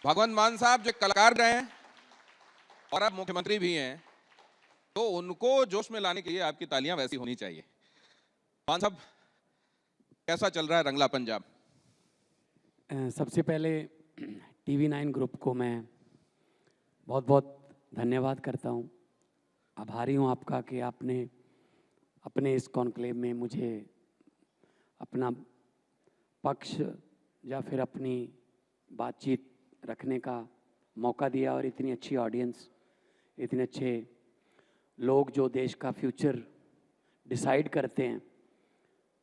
भगवंत मान साहब जो कलाकार रहे हैं और अब मुख्यमंत्री भी हैं, तो उनको जोश में लाने के लिए आपकी तालियां वैसी होनी चाहिए। मान साहब, कैसा चल रहा है रंगला पंजाब? सबसे पहले TV9 ग्रुप को मैं बहुत बहुत धन्यवाद करता हूँ। आभारी हूँ आपका कि आपने अपने इस कॉन्क्लेव में मुझे अपना पक्ष या फिर अपनी बातचीत रखने का मौका दिया और इतनी अच्छी ऑडियंस, इतने अच्छे लोग जो देश का फ्यूचर डिसाइड करते हैं,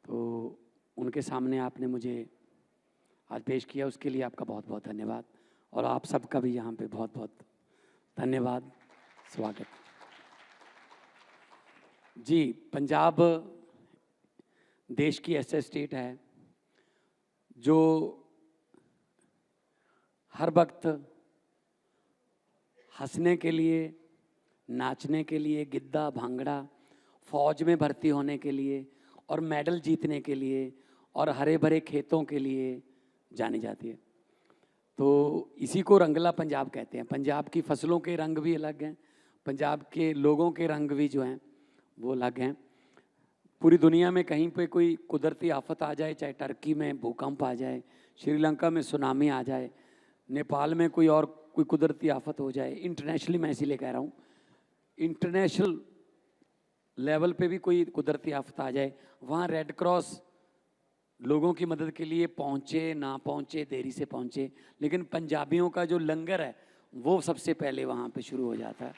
तो उनके सामने आपने मुझे आज पेश किया, उसके लिए आपका बहुत बहुत धन्यवाद। और आप सबका भी यहाँ पे बहुत बहुत धन्यवाद, स्वागत। जी, पंजाब देश की ऐसा स्टेट है जो हर वक्त हंसने के लिए, नाचने के लिए, गिद्दा भांगड़ा, फौज में भर्ती होने के लिए और मेडल जीतने के लिए और हरे भरे खेतों के लिए जानी जाती है। तो इसी को रंगला पंजाब कहते हैं। पंजाब की फसलों के रंग भी अलग हैं, पंजाब के लोगों के रंग भी जो हैं वो अलग हैं। पूरी दुनिया में कहीं पे कोई कुदरती आफत आ जाए, चाहे टर्की में भूकंप आ जाए, श्रीलंका में सुनामी आ जाए, नेपाल में कोई और कोई कुदरती आफत हो जाए, इंटरनेशनली मैं इसीलिए कह रहा हूँ, इंटरनेशनल लेवल पे भी कोई कुदरती आफत आ जाए, वहाँ रेड क्रॉस लोगों की मदद के लिए पहुँचे ना पहुँचे, देरी से पहुँचे, लेकिन पंजाबियों का जो लंगर है वो सबसे पहले वहाँ पे शुरू हो जाता है।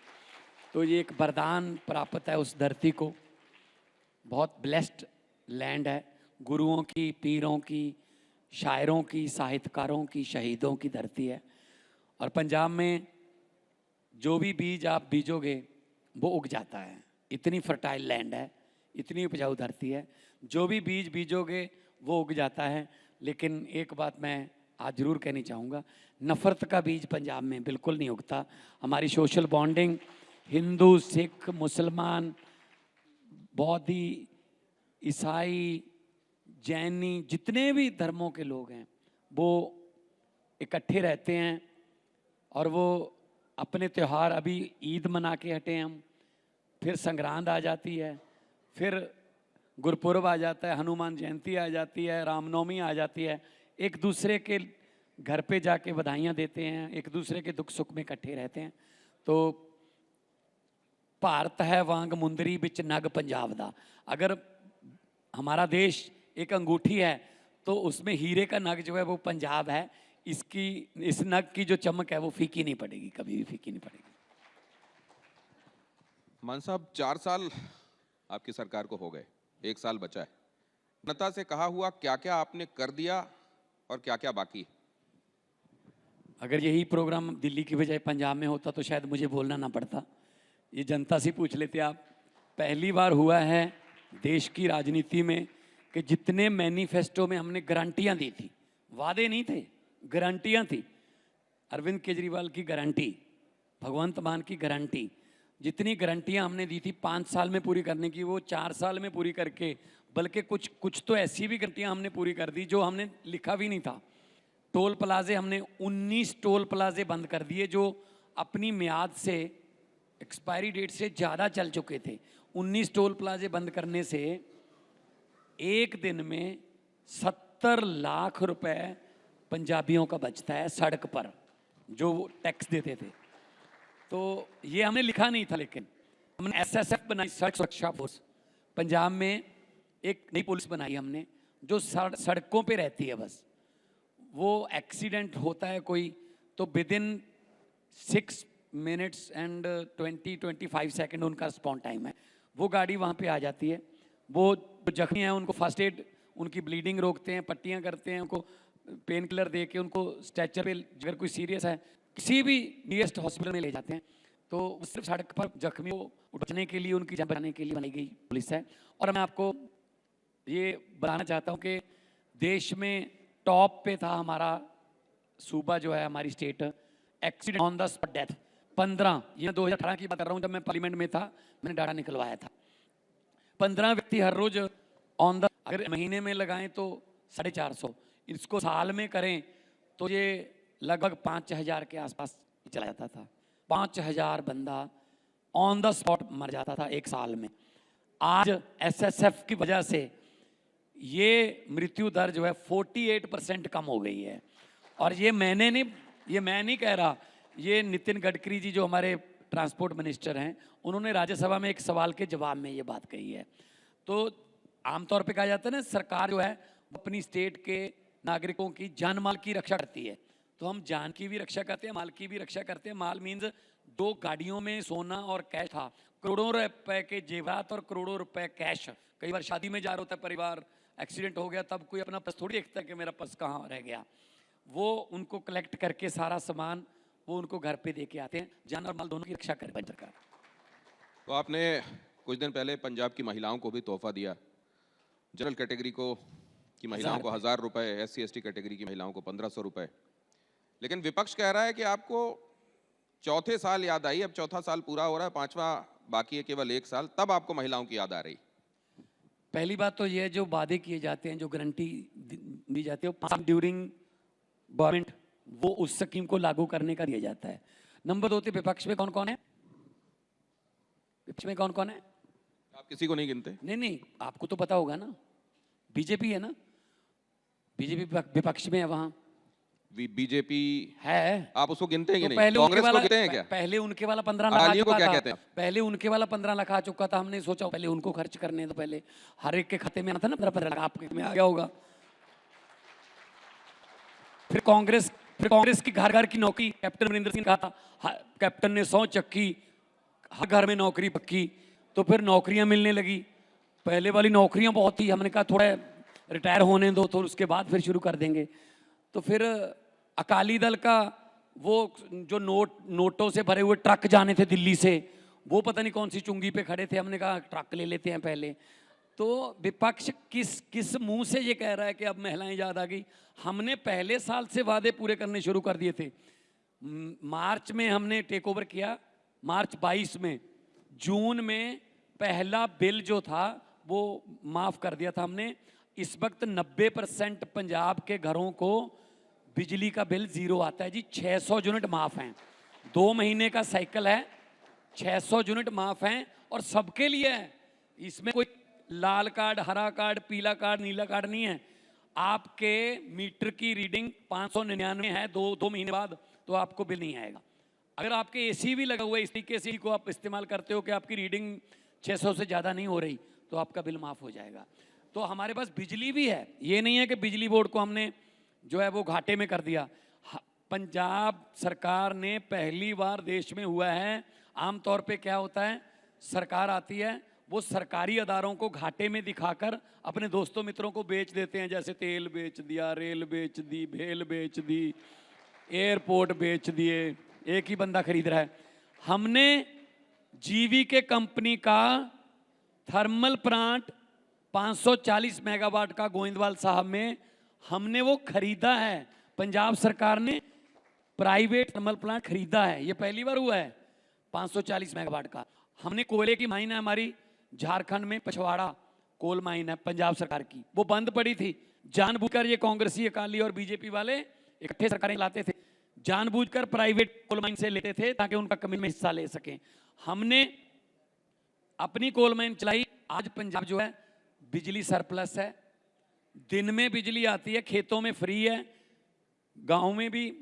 तो ये एक वरदान प्राप्त है उस धरती को। बहुत ब्लेस्ड लैंड है, गुरुओं की, पीरों की, शायरों की, साहित्यकारों की, शहीदों की धरती है। और पंजाब में जो भी बीज आप बीजोगे वो उग जाता है। इतनी फर्टाइल लैंड है, इतनी उपजाऊ धरती है, जो भी बीज बीजोगे वो उग जाता है। लेकिन एक बात मैं आज ज़रूर कहनी चाहूँगा, नफ़रत का बीज पंजाब में बिल्कुल नहीं उगता। हमारी सोशल बॉन्डिंग हिंदू, सिख, मुसलमान, बौद्धी, ईसाई, जैनी, जितने भी धर्मों के लोग हैं वो इकट्ठे रहते हैं और वो अपने त्यौहार, अभी ईद मना के हटे हम, फिर संक्रांत आ जाती है, फिर गुरपुरब आ जाता है, हनुमान जयंती आ जाती है, रामनवमी आ जाती है, एक दूसरे के घर पे जाके बधाइयाँ देते हैं, एक दूसरे के दुख सुख में इकट्ठे रहते हैं। तो भारत है वांग मुंदरी बिच नग पंजाब दा। अगर हमारा देश एक अंगूठी है तो उसमें हीरे का नग जो है वो पंजाब है। इसकी, इस नग की जो चमक है वो फीकी नहीं पड़ेगी, कभी भी फीकी नहीं पड़ेगी। मान साहब, 4 साल आपकी सरकार को हो गए, 1 साल बचा है। जनता से कहा हुआ क्या क्या आपने कर दिया और क्या क्या बाकी? अगर यही प्रोग्राम दिल्ली की बजाय पंजाब में होता तो शायद मुझे बोलना ना पड़ता। ये जनता से पूछ लेते आप। पहली बार हुआ है देश की राजनीति में कि जितने मैनिफेस्टो में हमने गारंटियां दी थी, वादे नहीं थे, गारंटियां थी। अरविंद केजरीवाल की गारंटी, भगवंत मान की गारंटी, जितनी गारंटियां हमने दी थी 5 साल में पूरी करने की, वो 4 साल में पूरी करके, बल्कि कुछ तो ऐसी भी गारंटियां हमने पूरी कर दी जो हमने लिखा भी नहीं था। टोल प्लाजे, हमने 19 टोल प्लाजे बंद कर दिए जो अपनी मियाद से, एक्सपायरी डेट से ज़्यादा चल चुके थे। 19 टोल प्लाजे बंद करने से एक दिन में 70 लाख रुपए पंजाबियों का बचता है सड़क पर, जो वो टैक्स देते थे। तो ये हमने लिखा नहीं था, लेकिन हमने SSF बनाई, सड़क सुरक्षा फोर्स। पंजाब में एक नई पुलिस बनाई हमने जो सड़कों पे रहती है। बस वो एक्सीडेंट होता है कोई तो with in 6 minutes and 20-25 second उनका रिस्पॉन्ड टाइम है। वो गाड़ी वहाँ पे आ जाती है, वो जो जख्मी हैं उनको फर्स्ट एड, उनकी ब्लीडिंग रोकते हैं, पट्टियाँ करते हैं, उनको पेन किलर दे के उनको स्ट्रेचर पे, अगर कोई सीरियस है किसी भी नियरेस्ट हॉस्पिटल में ले जाते हैं। तो सिर्फ सड़क पर जख्मी को बचने के लिए, उनकी जान बचाने के लिए बनाई गई पुलिस है। और मैं आपको ये बताना चाहता हूँ कि देश में टॉप पे था हमारा सूबा जो है, हमारी state, accident on the spot death 15, ये 2018 की बात कर रहा हूँ, जब मैं पार्लियामेंट में था, मैंने डाटा निकलवाया था। 15 व्यक्ति हर रोज ऑन द, अगर महीने में लगाएं तो 450, इसको साल में करें तो ये लगभग 5,000 के आसपास चला जाता था। 5,000 बंदा ऑन द स्पॉट मर जाता था एक साल में। आज एसएसएफ की वजह से ये मृत्यु दर जो है 48% कम हो गई है। और ये मैं नहीं कह रहा, ये नितिन गडकरी जी जो हमारे ट्रांसपोर्ट मिनिस्टर हैं, उन्होंने राज्यसभा में एक सवाल के जवाब में ये बात कही है। तो आमतौर पे कहा जाता है ना, सरकार जो है अपनी स्टेट के नागरिकों की जान माल की रक्षा करती है। तो हम जान की भी रक्षा करते हैं, माल की भी रक्षा करते हैं। माल मीन्स 2 गाड़ियों में सोना और कैश था, करोड़ों रुपए के जेवरात और करोड़ों रुपए कैश। कई बार शादी में जा रहा होता है परिवार, एक्सीडेंट हो गया, तब कोई अपना पर्स थोड़ी देखता है कि मेरा पर्स कहाँ रह गया। वो उनको कलेक्ट करके सारा सामान वो उनको घर पे दे के आते हैं। जान और माल दोनों की रक्षा करे सरकार। तो आपने कुछ दिन पहले पंजाब की महिलाओं को भी तोहफा दिया। जनरल कैटेगरी को की महिलाओं को 1,000 रुपए, SC ST कैटेगरी की महिलाओं को 1,500 रुपए। लेकिन विपक्ष कह रहा है कि आपको चौथे साल याद आई, अब चौथा साल पूरा हो रहा है, 5वां बाकी है, केवल 1 साल, तब आपको महिलाओं की याद आ रही। पहली बात तो ये जो वादे किए जाते हैं, जो गारंटी दी जाती है, वो ड्यूरिंग गवर्नमेंट वो उस स्कीम को लागू करने का दिया जाता है। नंबर 2 पे विपक्ष में कौन कौन है? विपक्ष में कौन कौन है? आप किसी को नहीं गिनते? नहीं, आपको तो पता होगा ना, बीजेपी है ना, बीजेपी विपक्ष में है, वहां बीजेपी है। आप उसको गिनते हैं कि तो नहीं? कांग्रेस को गिनते हैं क्या? पहले उनके वाला 15 लाख आ अकालियों को चुका क्या था। कहते हैं? पहले उनके वाला 15 लाख आ चुका था। हमने सोचा पहले उनको खर्च करने तो पहले हर एक के खाते में आता ना 15 लाख, आपके में आ गया होगा। फिर कांग्रेस की घर घर की नौकरी, कैप्टन अमरिंदर सिंह ने कहा था, कैप्टन ने 100 चक्की, हर घर में नौकरी पक्की। तो फिर नौकरियां मिलने लगी। पहले वाली नौकरियां बहुत थी, हमने कहा थोड़ा रिटायर होने दो, तो उसके बाद फिर शुरू कर देंगे। तो फिर अकाली दल का वो जो नोटों से भरे हुए ट्रक जाने थे दिल्ली से, वो पता नहीं कौन सी चुंगी पे खड़े थे, हमने कहा ट्रक ले लेते हैं पहले। तो विपक्ष किस मुंह से ये कह रहा है कि अब महिलाएं याद आ गई? हमने पहले साल से वादे पूरे करने शुरू कर दिए थे। मार्च में हमने टेक ओवर किया, मार्च 22 में। जून में पहला बिल जो था वो माफ कर दिया था हमने। इस वक्त 90% पंजाब के घरों को बिजली का बिल 0 आता है जी। 600 यूनिट माफ हैं, 2 महीने का साइकिल है, 600 यूनिट माफ हैं और सबके लिए है। इसमें कोई लाल कार्ड, हरा कार्ड, पीला कार्ड, नीला कार्ड नहीं है। आपके मीटर की रीडिंग 599 है, 2 महीने बाद तो आपको बिल नहीं आएगा। अगर आपके एसी भी लगा हुआ है, इस तरीके से को आप इस्तेमाल करते हो कि आपकी रीडिंग 600 से ज़्यादा नहीं हो रही, तो आपका बिल माफ़ हो जाएगा। तो हमारे पास बिजली भी है, ये नहीं है कि बिजली बोर्ड को हमने जो है वो घाटे में कर दिया। पंजाब सरकार ने पहली बार देश में हुआ है, आमतौर पे क्या होता है, सरकार आती है, वो सरकारी अदारों को घाटे में दिखाकर अपने दोस्तों मित्रों को बेच देते हैं। जैसे तेल बेच दिया, रेल बेच दी, भेल बेच दी, एयरपोर्ट बेच दिए, एक ही बंदा खरीद रहा है। हमने जीवीके कंपनी का थर्मल प्लांट 540 मेगावाट का गोविंदवाल साहब में हमने वो खरीदा है। पंजाब सरकार ने प्राइवेट थर्मल प्लांट खरीदा है, ये पहली बार हुआ है 540 मेगावाट का। हमने कोयले की माइन है हमारी झारखंड में, पछवाड़ा कोल माइन है पंजाब सरकार की, वो बंद पड़ी थी। जानबूझकर ये कांग्रेसी, अकाली और बीजेपी वाले इकट्ठे सरकारें लाते थे, जानबूझकर प्राइवेट कोल माइन से लेते थे ताकि उनका कमी में हिस्सा ले सकें। हमने अपनी कोल माइन चलाई। आज पंजाब जो है बिजली सरप्लस है, दिन में बिजली आती है, खेतों में फ्री है, गांव में भी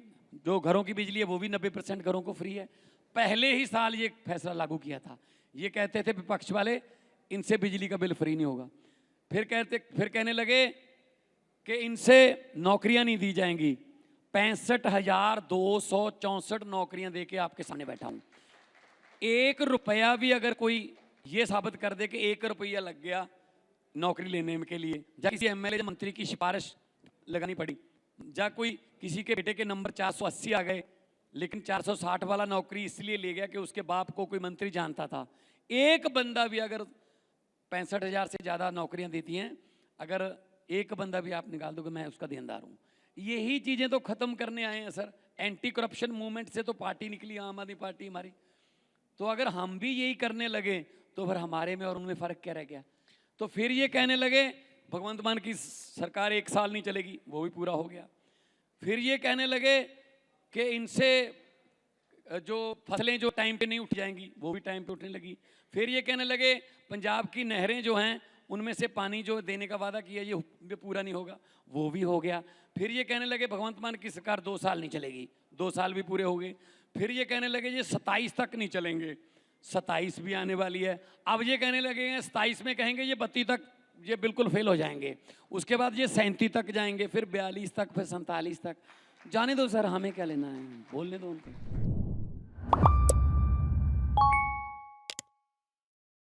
जो घरों की बिजली है वो भी 90% घरों को फ्री है। पहले ही साल ये फैसला लागू किया था। ये कहते थे विपक्ष वाले इनसे बिजली का बिल फ्री नहीं होगा। फिर कहने लगे कि इनसे नौकरियां नहीं दी जाएंगी। 65,264 नौकरियां देके आपके सामने बैठा हूं। 1 रुपया भी अगर कोई ये साबित कर दे कि 1 रुपया लग गया नौकरी लेने के लिए, या किसी एमएलए मंत्री की सिफारिश लगानी पड़ी, या कोई किसी के बेटे के नंबर 480 आ गए लेकिन 460 वाला नौकरी इसलिए ले गया कि उसके बाप को कोई मंत्री जानता था। एक बंदा भी अगर 65,000 से ज़्यादा नौकरियां देती हैं, अगर एक बंदा भी आप निकाल दो कि मैं उसका देनदार हूँ। यही चीज़ें तो ख़त्म करने आए हैं सर। एंटी करप्शन मूवमेंट से तो पार्टी निकली, आम आदमी पार्टी हमारी। तो अगर हम भी यही करने लगे तो फिर हमारे में और उनमें फ़र्क क्या रह गया? तो फिर ये कहने लगे भगवंत मान की सरकार 1 साल नहीं चलेगी, वो भी पूरा हो गया। फिर ये कहने लगे कि इनसे जो फसलें जो टाइम पे नहीं उठ जाएंगी वो भी टाइम पे उठने लगी। फिर ये कहने लगे पंजाब की नहरें जो हैं उनमें से पानी जो देने का वादा किया ये पूरा नहीं होगा, वो भी हो गया। फिर ये कहने लगे भगवंत मान की सरकार 2 साल नहीं चलेगी, 2 साल भी पूरे हो गए। फिर ये कहने लगे ये 27 तक नहीं चलेंगे, 27 भी आने वाली है। अब ये कहने लगे 27 में कहेंगे ये 32 तक ये बिल्कुल फेल हो जाएंगे, उसके बाद ये 37 तक जाएंगे, फिर 42 तक, फिर 47 तक। जाने दो सर, हमें क्या लेना है, बोलने दो उनको।